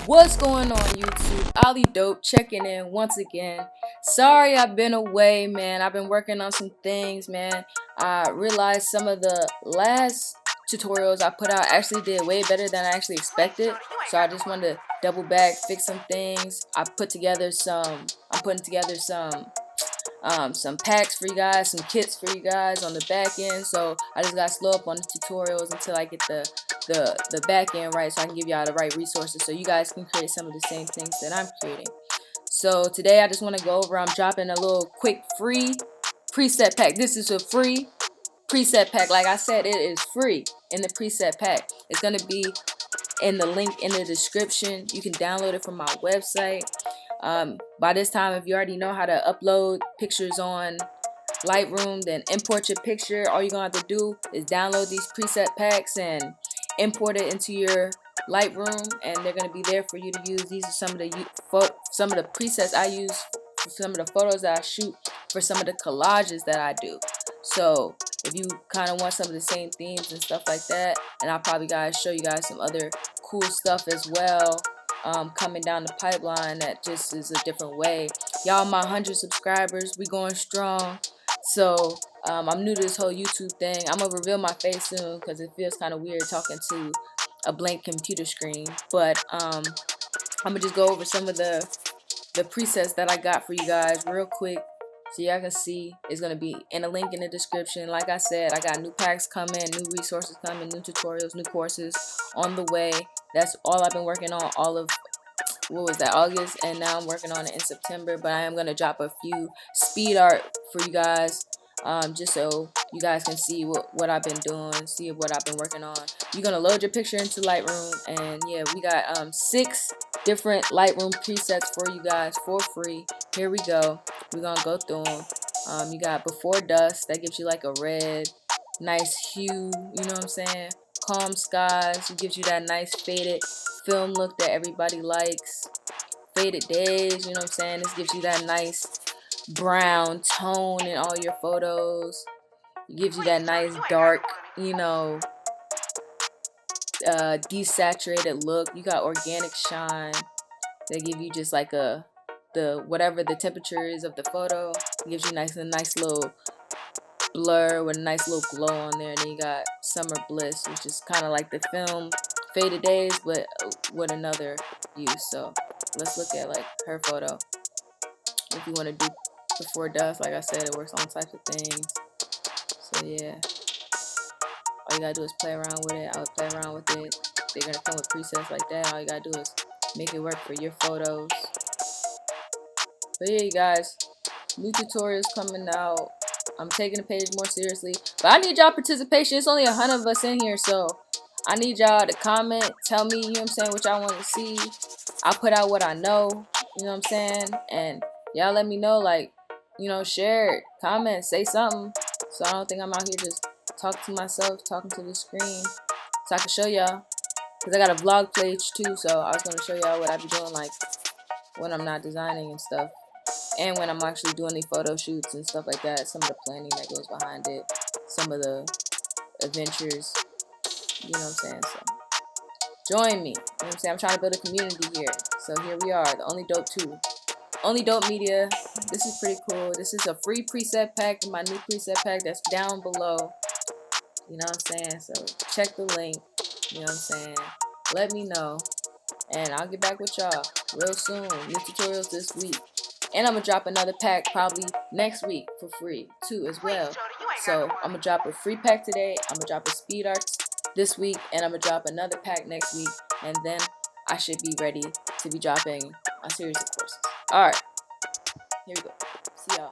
What's going on, YouTube? Ali Dope checking in once again. Sorry I've been away, man. I've been working on some things, man. I realized some of the last tutorials I put out actually did way better than I actually expected. So I just wanted to double back, fix some things. I'm putting together some packs for you guys, some kits for you guys on the back end. So I just gotta slow up on the tutorials until I get the back end right, so I can give y'all the right resources so you guys can create some of the same things that I'm creating. So today I just want to go over, I'm dropping a little quick free preset pack. This is a free preset pack. Like I said, it is free in the preset pack. It's going to be in the link in the description. You can download it from my website. By this time, if you already know how to upload pictures on Lightroom, then import your picture. All you're gonna have to do is download these preset packs and import it into your Lightroom, and they're gonna be there for you to use. These are some of the presets I use for some of the photos that I shoot, for some of the collages that I do. So if you kind of want some of the same themes and stuff like that, and I'll probably show you guys some other cool stuff as well coming down the pipeline that just is a different way. Y'all, my 100 subscribers, we going strong. So I'm new to this whole YouTube thing. I'm gonna reveal my face soon because it feels kind of weird talking to a blank computer screen. But I'm gonna just go over some of the presets that I got for you guys real quick, so y'all can see. It's gonna be in a link in the description. Like I said, I got new packs coming, new resources coming, new tutorials, new courses on the way. That's all I've been working on all of, what was that, August, and now I'm working on it in September. But I am going to drop a few speed art for you guys, just so you guys can see what I've been doing, see what I've been working on. You're going to load your picture into Lightroom, and yeah, we got 6 different Lightroom presets for you guys for free. Here we go. We're going to go through them. You got Before Dusk, that gives you like a red, nice hue, you know what I'm saying? Calm Skies, it gives you that nice faded film look that everybody likes. Faded Days, you know what I'm saying? This gives you that nice brown tone in all your photos. It gives you that nice dark, you know, desaturated look. You got Organic Shine, they give you just like whatever the temperature is of the photo. It gives you a nice little blur with a nice little glow on there. And then you got Summer Bliss, which is kind of like the film Faded Days, but with another use. So let's look at like her photo. If you want to do Before Dusk, like I said, it works on types of things. So yeah, all you gotta do is play around with it. I would play around with it. They're gonna come with presets like that. All you gotta do is make it work for your photos. But yeah, you guys, new tutorials coming out. I'm taking the page more seriously, but I need y'all participation. It's only 100 of us in here, so I need y'all to comment, tell me, you know what I'm saying, what y'all want to see. I'll put out what I know, you know what I'm saying, and y'all let me know, like, you know, share it, comment, say something, so I don't think I'm out here just talking to myself, talking to the screen, so I can show y'all, because I got a vlog page too, so I was going to show y'all what I be doing, like, when I'm not designing and stuff. And when I'm actually doing the photo shoots and stuff like that, some of the planning that goes behind it, some of the adventures, you know what I'm saying? So join me, you know what I'm saying? I'm trying to build a community here. So here we are, the Only Dope 2. Only Dope Media. This is pretty cool. This is a free preset pack, my new preset pack that's down below. You know what I'm saying? So check the link, you know what I'm saying? Let me know, and I'll get back with y'all real soon. New tutorials this week. And I'm going to drop another pack probably next week for free too as well. So I'm going to drop a free pack today. I'm going to drop a speed art this week. And I'm going to drop another pack next week. And then I should be ready to be dropping a series of courses. Alright. Here we go. See y'all.